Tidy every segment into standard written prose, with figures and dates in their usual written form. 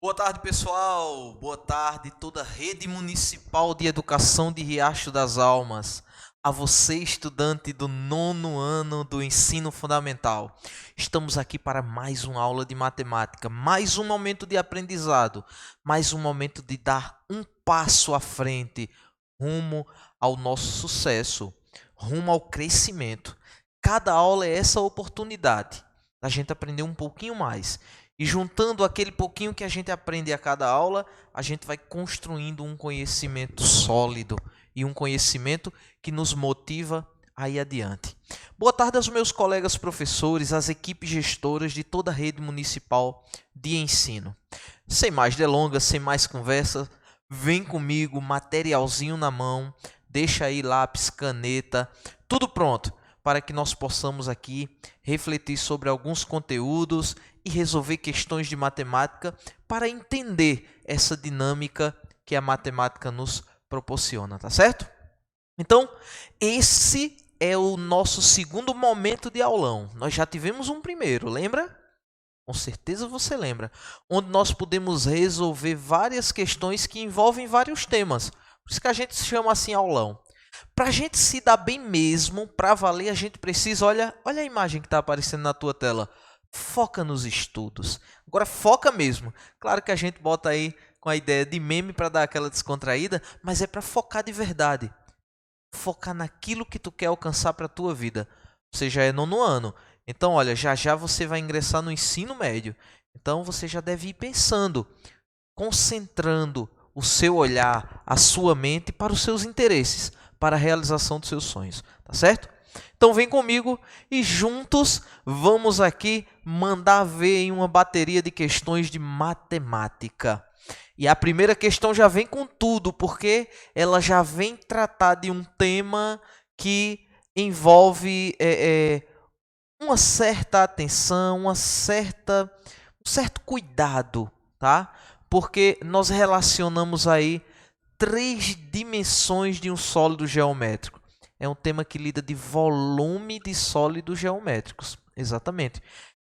Boa tarde, pessoal. Boa tarde, toda a rede municipal de educação de Riacho das Almas. A você, estudante do nono ano do ensino fundamental. Estamos aqui para mais uma aula de matemática, mais um momento de aprendizado, mais um momento de dar um passo à frente rumo ao nosso sucesso, rumo ao crescimento. Cada aula é essa oportunidade da gente aprender um pouquinho mais. E juntando aquele pouquinho que a gente aprende a cada aula, a gente vai construindo um conhecimento sólido e um conhecimento que nos motiva a ir adiante. Boa tarde aos meus colegas professores, às equipes gestoras de toda a rede municipal de ensino. Sem mais delongas, sem mais conversa, vem comigo, materialzinho na mão, deixa aí lápis, caneta, tudo pronto para que nós possamos aqui refletir sobre alguns conteúdos e resolver questões de matemática para entender essa dinâmica que a matemática nos proporciona, tá certo? Então, esse é o nosso segundo momento de aulão. Nós já tivemos um primeiro, lembra? Com certeza você lembra. Onde nós podemos resolver várias questões que envolvem vários temas. Por isso que a gente chama assim aulão. Para a gente se dar bem mesmo, para valer, a gente precisa, olha a imagem que está aparecendo na tua tela. Foca nos estudos. Agora foca mesmo. Claro que a gente bota aí com a ideia de meme para dar aquela descontraída, mas é para focar de verdade. Focar naquilo que tu quer alcançar para a tua vida. Você já é nono ano. Então, olha, já já você vai ingressar no ensino médio. Então, você já deve ir pensando, concentrando o seu olhar, a sua mente para os seus interesses, para a realização dos seus sonhos, tá certo? Então vem comigo e juntos vamos aqui mandar ver em uma bateria de questões de matemática. E a primeira questão já vem com tudo, porque ela já vem tratar de um tema que envolve uma certa atenção, um certo cuidado, tá? Porque nós relacionamos aí três dimensões de um sólido geométrico. É um tema que lida de volume de sólidos geométricos, exatamente.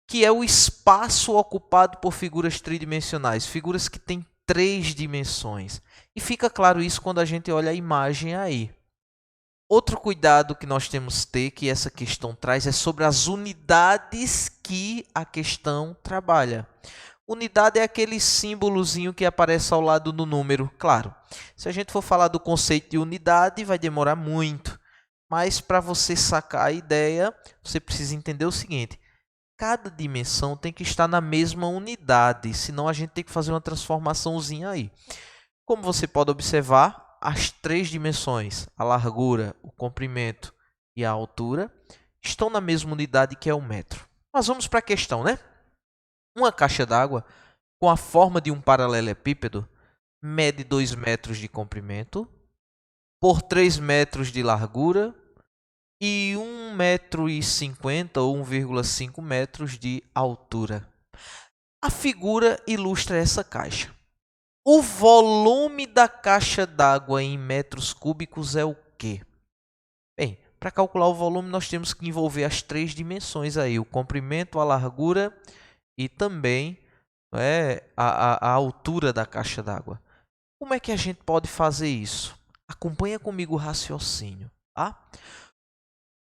Que é o espaço ocupado por figuras tridimensionais, figuras que têm três dimensões. E fica claro isso quando a gente olha a imagem aí. Outro cuidado que nós temos que ter, que essa questão traz, é sobre as unidades que a questão trabalha. Unidade é aquele símbolozinho que aparece ao lado do número. Claro, se a gente for falar do conceito de unidade, vai demorar muito. Mas para você sacar a ideia, você precisa entender o seguinte. Cada dimensão tem que estar na mesma unidade, senão a gente tem que fazer uma transformaçãozinha aí. Como você pode observar, as três dimensões, a largura, o comprimento e a altura, estão na mesma unidade que é o metro. Mas vamos para a questão, né? Uma caixa d'água com a forma de um paralelepípedo mede 2 metros de comprimento por 3 metros de largura e 1,50 m ou 1,5 metros de altura. A figura ilustra essa caixa. O volume da caixa d'água em metros cúbicos é o quê? Bem, para calcular o volume nós temos que envolver as três dimensões aí, o comprimento, a largura e também a altura da caixa d'água. Como é que a gente pode fazer isso? Acompanha comigo o raciocínio, tá?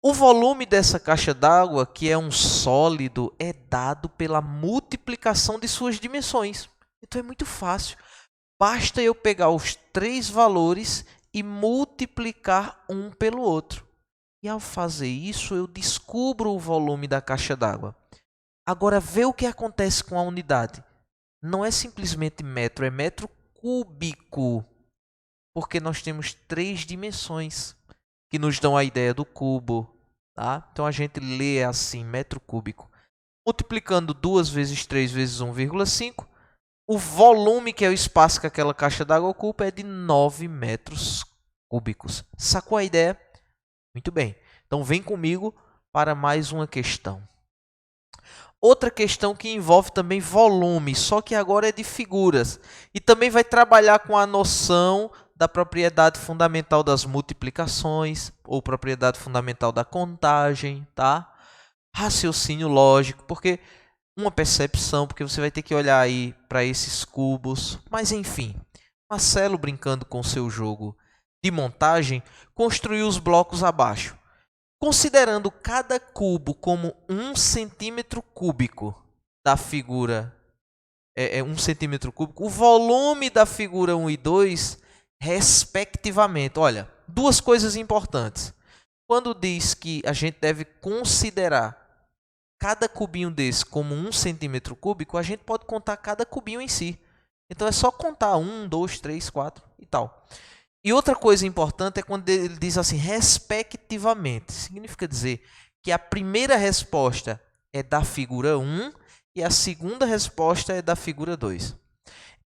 O volume dessa caixa d'água, que é um sólido, é dado pela multiplicação de suas dimensões. Então é muito fácil. Basta eu pegar os três valores e multiplicar um pelo outro. E ao fazer isso, eu descubro o volume da caixa d'água. Agora, vê o que acontece com a unidade. Não é simplesmente metro, é metro cúbico. Porque nós temos três dimensões que nos dão a ideia do cubo. Tá? Então, a gente lê assim, metro cúbico. Multiplicando 2 vezes 3 vezes 1,5, o volume, que é o espaço que aquela caixa d'água ocupa, é de 9 metros cúbicos. Sacou a ideia? Muito bem. Então, vem comigo para mais uma questão. Outra questão que envolve também volume, só que agora é de figuras. E também vai trabalhar com a noção da propriedade fundamental das multiplicações, ou propriedade fundamental da contagem, tá? Raciocínio lógico, porque uma percepção, porque você vai ter que olhar aí para esses cubos. Mas enfim, Marcelo, brincando com seu jogo de montagem, construiu os blocos abaixo. Considerando cada cubo como 1 centímetro cúbico da figura, 1 centímetro cúbico, o volume da figura 1 e 2, respectivamente. Olha, duas coisas importantes. Quando diz que a gente deve considerar cada cubinho desse como 1 centímetro cúbico, a gente pode contar cada cubinho em si. Então é só contar 1, 2, 3, 4 e tal. E outra coisa importante é quando ele diz assim, respectivamente. Significa dizer que a primeira resposta é da figura 1 e a segunda resposta é da figura 2.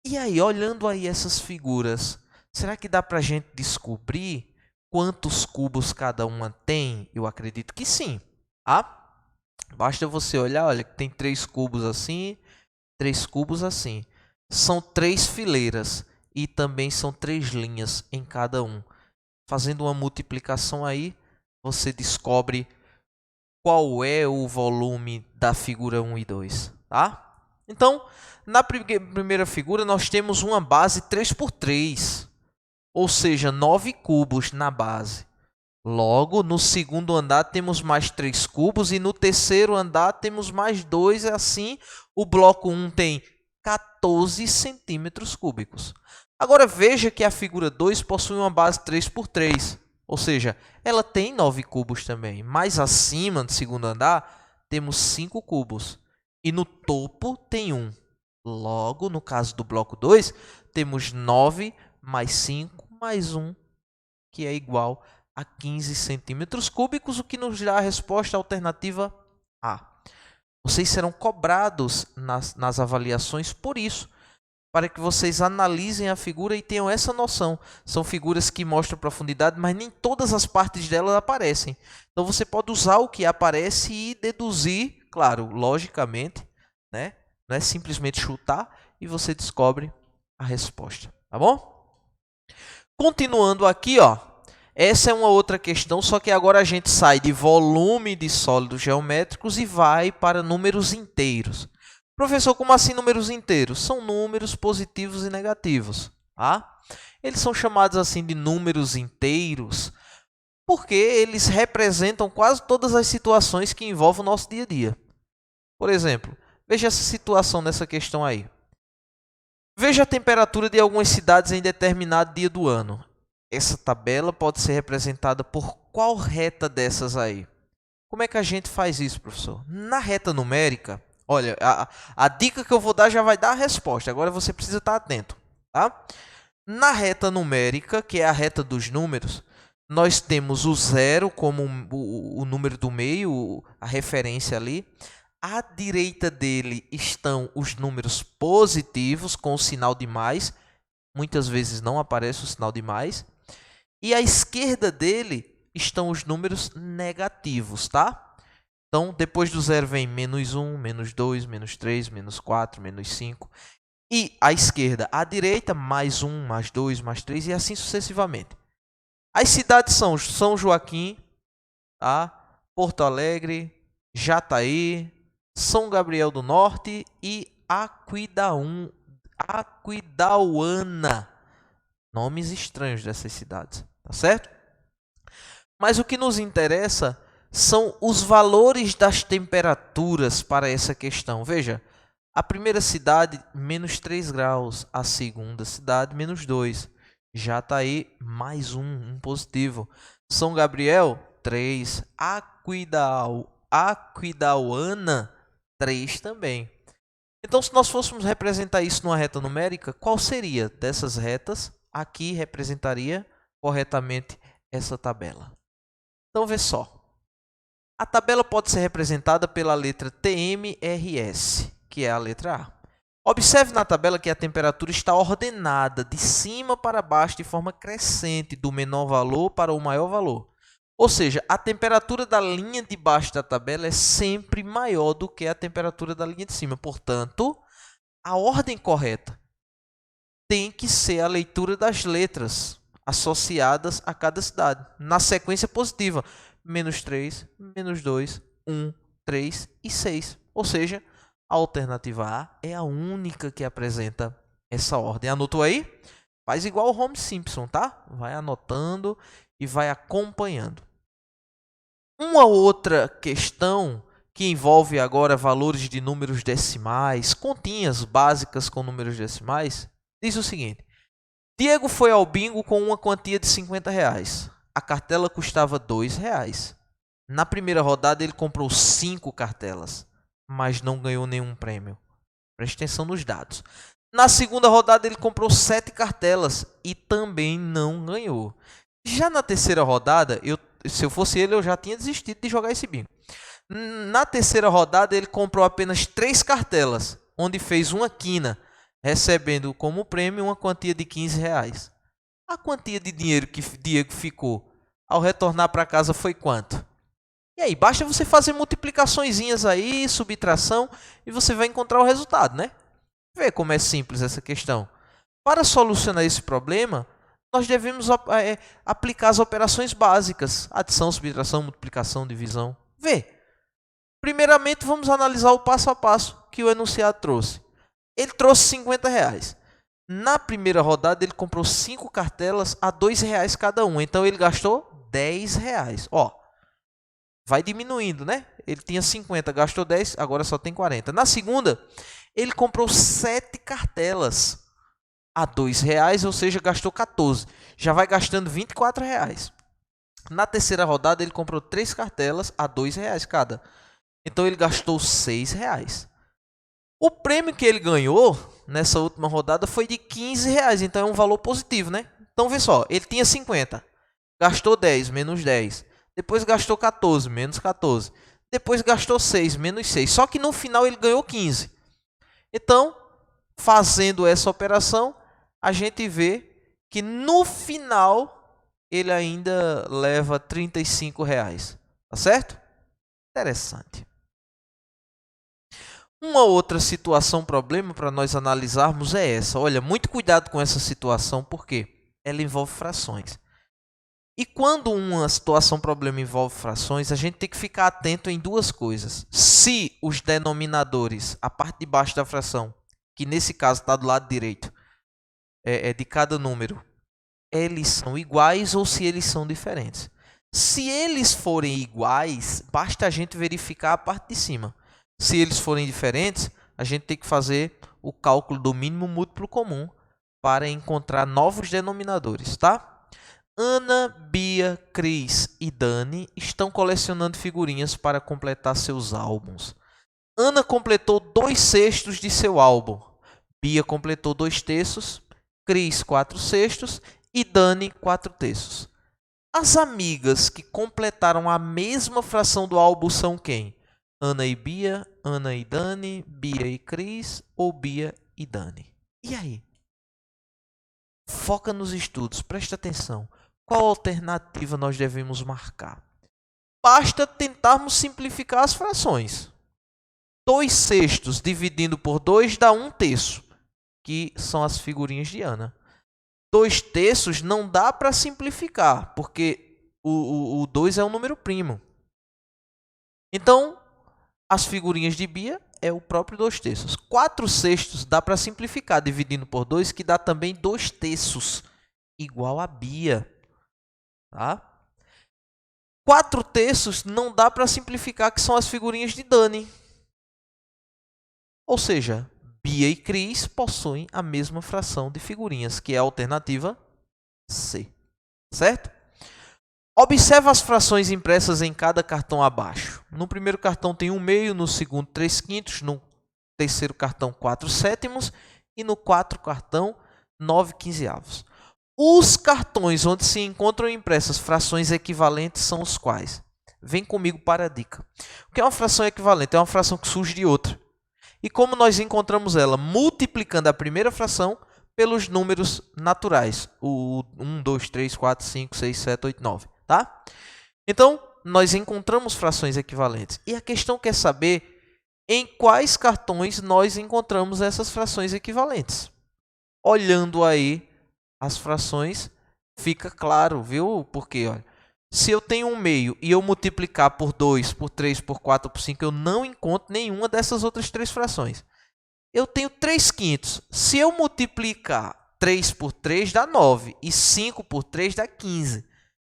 E aí, olhando aí essas figuras, será que dá para a gente descobrir quantos cubos cada uma tem? Eu acredito que sim. Basta você olhar, olha, tem 3 cubos assim, 3 cubos assim. São 3 fileiras e também são 3 linhas em cada um. Fazendo uma multiplicação aí, você descobre qual é o volume da figura 1 e 2, tá? Então, na primeira figura, nós temos uma base 3×3, ou seja, 9 cubos na base. Logo, no segundo andar temos mais 3 cubos e no terceiro andar temos mais 2. Assim, o bloco 1 tem 14 centímetros cúbicos. Agora, veja que a figura 2 possui uma base 3×3. Ou seja, ela tem 9 cubos também. Mais acima, no segundo andar, temos 5 cubos. E no topo tem 1. Logo, no caso do bloco 2, temos 9 mais 5 mais 1, que é igual a 15 centímetros cúbicos, o que nos dá a resposta alternativa A. Vocês serão cobrados nas avaliações por isso, para que vocês analisem a figura e tenham essa noção. São figuras que mostram profundidade, mas nem todas as partes delas aparecem. Então você pode usar o que aparece e deduzir, claro, logicamente, né? Não é simplesmente chutar e você descobre a resposta, tá bom? Continuando aqui, ó, essa é uma outra questão, só que agora a gente sai de volume de sólidos geométricos e vai para números inteiros. Professor, como assim números inteiros? São números positivos e negativos. Eles são chamados assim de números inteiros porque eles representam quase todas as situações que envolvem o nosso dia a dia. Por exemplo, veja essa situação nessa questão aí. Veja a temperatura de algumas cidades em determinado dia do ano. Essa tabela pode ser representada por qual reta dessas aí? Como é que a gente faz isso, professor? Na reta numérica, olha, a dica que eu vou dar já vai dar a resposta. Agora você precisa estar atento, tá? Na reta numérica, que é a reta dos números, nós temos o 0 como o número do meio, a referência ali. À direita dele estão os números positivos com o sinal de mais. Muitas vezes não aparece o sinal de mais. E à esquerda dele estão os números negativos, tá? Então, depois do 0 vem -1, -2, -3, -4, -5. E à esquerda, à direita, +1, +2, +3 e assim sucessivamente. As cidades são São Joaquim, tá? Porto Alegre, Jataí, São Gabriel do Norte e Aquidauana. Nomes estranhos dessas cidades, tá certo? Mas o que nos interessa são os valores das temperaturas para essa questão. Veja, a primeira cidade, -3 graus. A segunda cidade, -2. Jataí, +1, positivo. São Gabriel, 3. Aquidauana, 3 também. Então, se nós fôssemos representar isso numa reta numérica, qual seria dessas retas? Aqui representaria corretamente essa tabela. Então, vê só. A tabela pode ser representada pela letra TMRS, que é a letra A. Observe na tabela que a temperatura está ordenada de cima para baixo de forma crescente, do menor valor para o maior valor. Ou seja, a temperatura da linha de baixo da tabela é sempre maior do que a temperatura da linha de cima. Portanto, a ordem correta tem que ser a leitura das letras associadas a cada cidade, na sequência positiva. -3, -2, 1, 3 e 6. Ou seja, A alternativa A é a única que apresenta essa ordem. Anotou aí? Faz igual o Homer Simpson, tá? Vai anotando e vai acompanhando. Uma outra questão que envolve agora valores de números decimais, continhas básicas com números decimais, diz o seguinte: Diego foi ao bingo com uma quantia de R$50. A cartela custava R$2. Na primeira rodada ele comprou 5 cartelas, mas não ganhou nenhum prêmio. Preste atenção nos dados. Na segunda rodada ele comprou 7 cartelas e também não ganhou. Já na terceira rodada, se eu fosse ele, eu já tinha desistido de jogar esse bingo. Na terceira rodada ele comprou apenas 3 cartelas, onde fez uma quina, recebendo como prêmio uma quantia de R$15. A quantia de dinheiro que Diego ficou ao retornar para casa foi quanto? E aí, basta você fazer multiplicaçõezinhas aí, subtração, e você vai encontrar o resultado, né? Vê como é simples essa questão. Para solucionar esse problema, nós devemos aplicar as operações básicas: adição, subtração, multiplicação, divisão. Vê. Primeiramente, vamos analisar o passo a passo que o enunciado trouxe. Ele trouxe R$50. Na primeira rodada, ele comprou 5 cartelas a R$2 cada um. Então, ele gastou R$10. Ó, vai diminuindo, né? Ele tinha 50, gastou 10, agora só tem 40. Na segunda, ele comprou 7 cartelas a R$2, ou seja, gastou 14. Já vai gastando R$24. Na terceira rodada, ele comprou 3 cartelas a R$2 cada. Então, ele gastou R$6. O prêmio que ele ganhou nessa última rodada foi de R$15. Então, é um valor positivo, né? Então, vê só. Ele tinha 50. Gastou 10, menos 10. Depois gastou 14, menos 14. Depois gastou 6, menos 6. Só que no final ele ganhou 15. Então, fazendo essa operação, a gente vê que no final ele ainda leva R$35. Tá certo? Interessante. Uma outra situação, problema para nós analisarmos é essa. Olha, muito cuidado com essa situação, porque ela envolve frações. E quando uma situação, problema envolve frações, a gente tem que ficar atento em duas coisas. Se os denominadores, a parte de baixo da fração, que nesse caso está do lado direito, de cada número, eles são iguais ou se eles são diferentes. Se eles forem iguais, basta a gente verificar a parte de cima. Se eles forem diferentes, a gente tem que fazer o cálculo do mínimo múltiplo comum para encontrar novos denominadores, tá? Ana, Bia, Cris e Dani estão colecionando figurinhas para completar seus álbuns. Ana completou 2/6 de seu álbum. Bia completou 2/3, Cris 4/6 e Dani 4/3. As amigas que completaram a mesma fração do álbum são quem? Ana e Bia, Ana e Dani, Bia e Cris ou Bia e Dani? E aí? Foca nos estudos, presta atenção. Qual alternativa nós devemos marcar? Basta tentarmos simplificar as frações. 2/6 dividindo por 2 dá 1/3, que são as figurinhas de Ana. 2/3 não dá para simplificar, porque o 2 é um número primo. Então, as figurinhas de Bia é o próprio 2/3. 4/6 dá para simplificar, dividindo por 2, que dá também 2/3, igual a Bia. Tá? 4/3 não dá para simplificar, que são as figurinhas de Dani. Ou seja, Bia e Cris possuem a mesma fração de figurinhas, que é a alternativa C. Certo? Observe as frações impressas em cada cartão abaixo. No primeiro cartão tem 1/2, no segundo 3/5, no terceiro cartão 4/7 e no quarto cartão 9/15. Os cartões onde se encontram impressas frações equivalentes são os quais? Vem comigo para a dica. O que é uma fração equivalente? É uma fração que surge de outra. E como nós encontramos ela? Multiplicando a primeira fração pelos números naturais. O 1, 2, 3, 4, 5, 6, 7, 8, 9. Tá? Então, nós encontramos frações equivalentes. E a questão quer saber em quais cartões nós encontramos essas frações equivalentes. Olhando aí as frações, fica claro, viu? Porque olha, Se eu tenho 1/2 e eu multiplicar por 2, por 3, por 4, por 5, eu não encontro nenhuma dessas outras 3 frações. Eu tenho 3/5. Se eu multiplicar 3 por 3 dá 9 e 5 por 3 dá 15.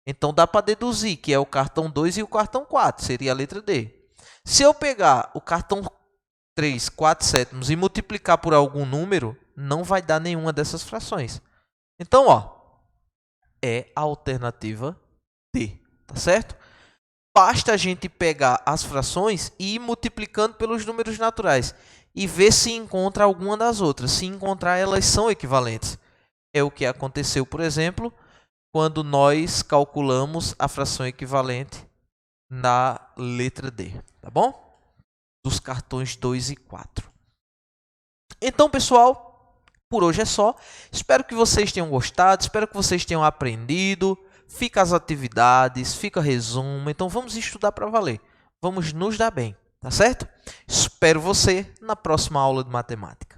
Então dá para deduzir que é o cartão 2 e o cartão 4, seria a letra D. Se eu pegar o cartão 3, 4 sétimos e multiplicar por algum número, não vai dar nenhuma dessas frações. Então, é a alternativa D, tá certo? Basta a gente pegar as frações e ir multiplicando pelos números naturais e ver se encontra alguma das outras. Se encontrar, elas são equivalentes. É o que aconteceu, por exemplo, quando nós calculamos a fração equivalente na letra D, tá bom? Dos cartões 2 e 4. Então, pessoal, por hoje é só. Espero que vocês tenham gostado, espero que vocês tenham aprendido. Fica as atividades, fica resumo. Então, vamos estudar para valer. Vamos nos dar bem, tá certo? Espero você na próxima aula de matemática.